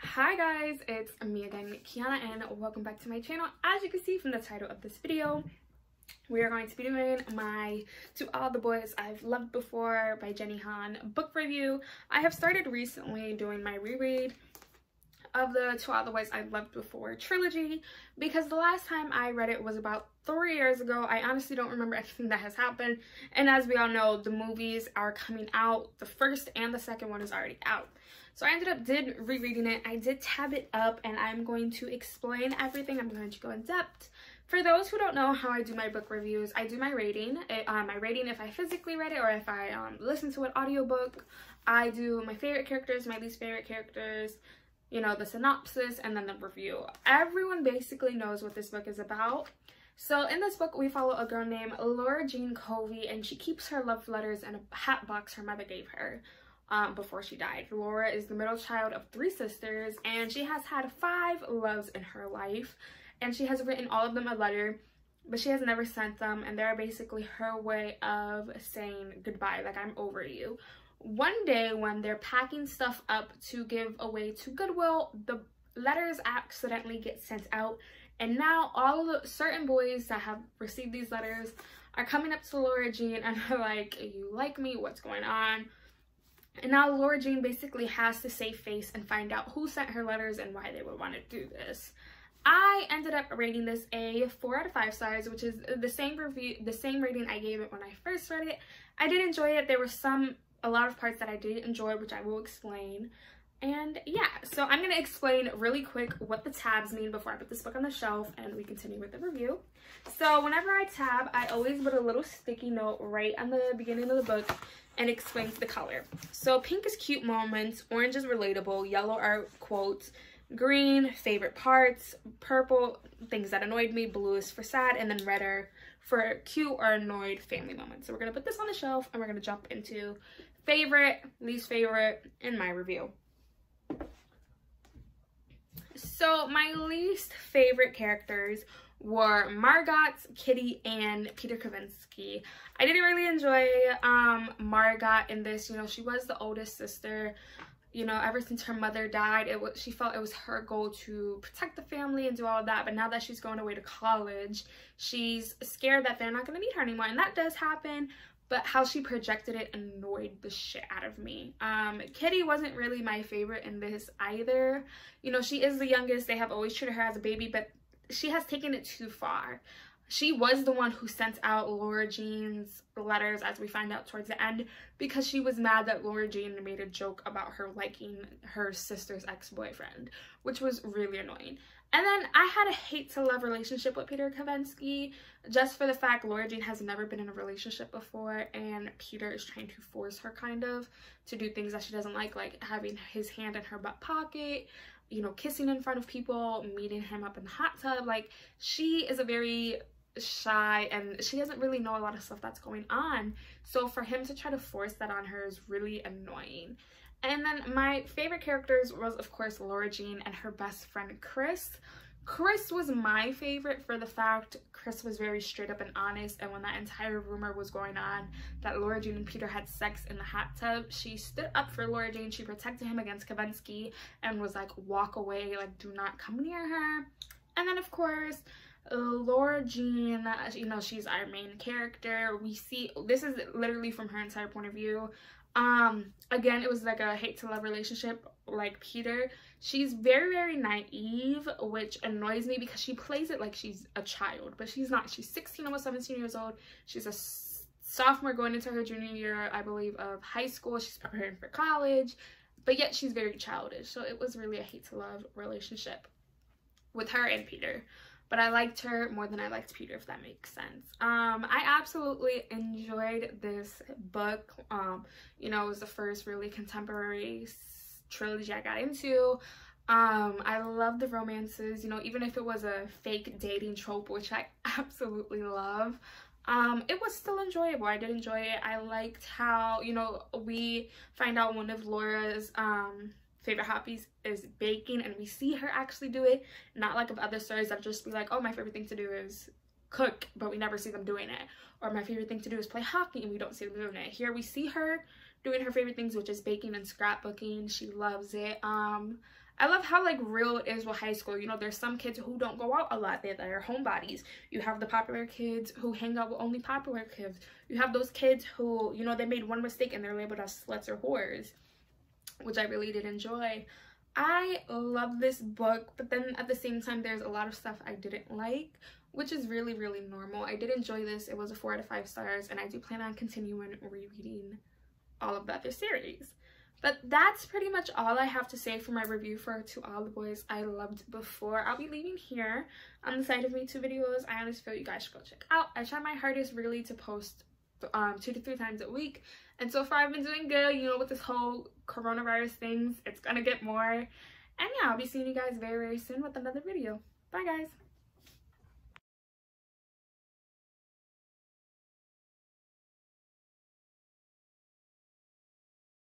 Hi guys, it's me again, Kiana, and welcome back to my channel. As you can see from the title of this video, we are going to be doing my To All the Boys I've Loved Before by Jenny Han book review. I have started recently doing my reread of the To All the Boys I've Loved Before trilogy because the last time I read it was about 3 years ago. I honestly don't remember anything that has happened, and as we all know, the movies are coming out. The first and the second one is already out. So I ended up rereading it. I did tab it up and I'm going to explain everything. I'm going to go in depth. For those who don't know how I do my book reviews, I do my rating. My rating if I physically read it or if I listen to an audiobook. I do my favorite characters, my least favorite characters, you know, the synopsis, and then the review. Everyone basically knows what this book is about. So in this book, we follow a girl named Laura Jean Covey, and she keeps her love letters in a hat box her mother gave her. Before she died. Laura is the middle child of 3 sisters, and she has had 5 loves in her life, and she has written all of them a letter, but she has never sent them, and they're basically her way of saying goodbye, like, I'm over you. One day when they're packing stuff up to give away to Goodwill, the letters accidentally get sent out, and now all of the certain boys that have received these letters are coming up to Laura Jean and are like, you like me? What's going on? And now Laura Jean basically has to save face and find out who sent her letters and why they would want to do this. I ended up rating this a 4 out of 5 stars, which is the same rating I gave it when I first read it. I did enjoy it. There were a lot of parts that I did enjoy, which I will explain. And yeah, so I'm going to explain really quick what the tabs mean before I put this book on the shelf and we continue with the review. So whenever I tab, I always put a little sticky note right on the beginning of the book and explains the color. So pink is cute moments, orange is relatable, yellow are quotes, green, favorite parts, purple, things that annoyed me, blue is for sad, and then red are for cute or annoyed family moments. So we're going to put this on the shelf and we're going to jump into favorite, least favorite, and my review. So my least favorite characters were Margot, Kitty, and Peter Kavinsky. I didn't really enjoy Margot in this. You know, she was the oldest sister. You know, ever since her mother died, she felt it was her goal to protect the family and do all of that. But now that she's going away to college, she's scared that they're not going to need her anymore. And that does happen. But how she projected it annoyed the shit out of me. Kitty wasn't really my favorite in this either. You know, she is the youngest. They have always treated her as a baby, but she has taken it too far. She was the one who sent out Laura Jean's letters, as we find out towards the end, because she was mad that Laura Jean made a joke about her liking her sister's ex-boyfriend, which was really annoying. And then I had a hate-to-love relationship with Peter Kavinsky, just for the fact Laura Jean has never been in a relationship before, and Peter is trying to force her, kind of, to do things that she doesn't like having his hand in her butt pocket, you know, kissing in front of people, meeting him up in the hot tub. Like, she is a very shy, and she doesn't really know a lot of stuff that's going on. So for him to try to force that on her is really annoying. And then my favorite characters was, of course, Laura Jean and her best friend, Chris. Chris was my favorite for the fact Chris was very straight up and honest, and when that entire rumor was going on that Laura Jean and Peter had sex in the hot tub, she stood up for Laura Jean. She protected him against Kavinsky and was like, walk away, like, do not come near her. And then, of course, Laura Jean, you know, she's our main character. We see, this is literally from her entire point of view. Again, it was like a hate-to-love relationship like Peter. She's very, very naive, which annoys me because she plays it like she's a child, but she's not. She's 16, almost 17 years old. She's a sophomore going into her junior year, I believe, of high school. She's preparing for college, but yet she's very childish. So it was really a hate-to-love relationship with her and Peter. But I liked her more than I liked Peter, if that makes sense. I absolutely enjoyed this book. You know, it was the first really contemporary trilogy I got into. I love the romances, you know, even if it was a fake dating trope, which I absolutely love. It was still enjoyable. I did enjoy it. I liked how, you know, we find out one of Laura's favorite hobbies is baking, and we see her actually do it, not like of other stories that just be like, oh, my favorite thing to do is cook, but we never see them doing it, or my favorite thing to do is play hockey and we don't see them doing it. Here we see her doing her favorite things, which is baking and scrapbooking. She loves it. I love how like real it is with high school. You know, there's some kids who don't go out a lot. They're homebodies. You have the popular kids who hang out with only popular kids. You have those kids who, you know, they made one mistake and they're labeled as sluts or whores, which I really did enjoy. I love this book, but then at the same time there's a lot of stuff I didn't like, which is really, really normal. I did enjoy this. It was a 4 out of 5 stars, and I do plan on continuing rereading all of the other series. But that's pretty much all I have to say for my review for To All the Boys I Loved Before. I'll be leaving here on the side of me 2 videos I honestly feel you guys should go check out. I try my hardest really to post 2 to 3 times a week, and so far I've been doing good. You know, with this whole coronavirus things, it's gonna get more. And yeah, I'll be seeing you guys very, very soon with another video. Bye guys.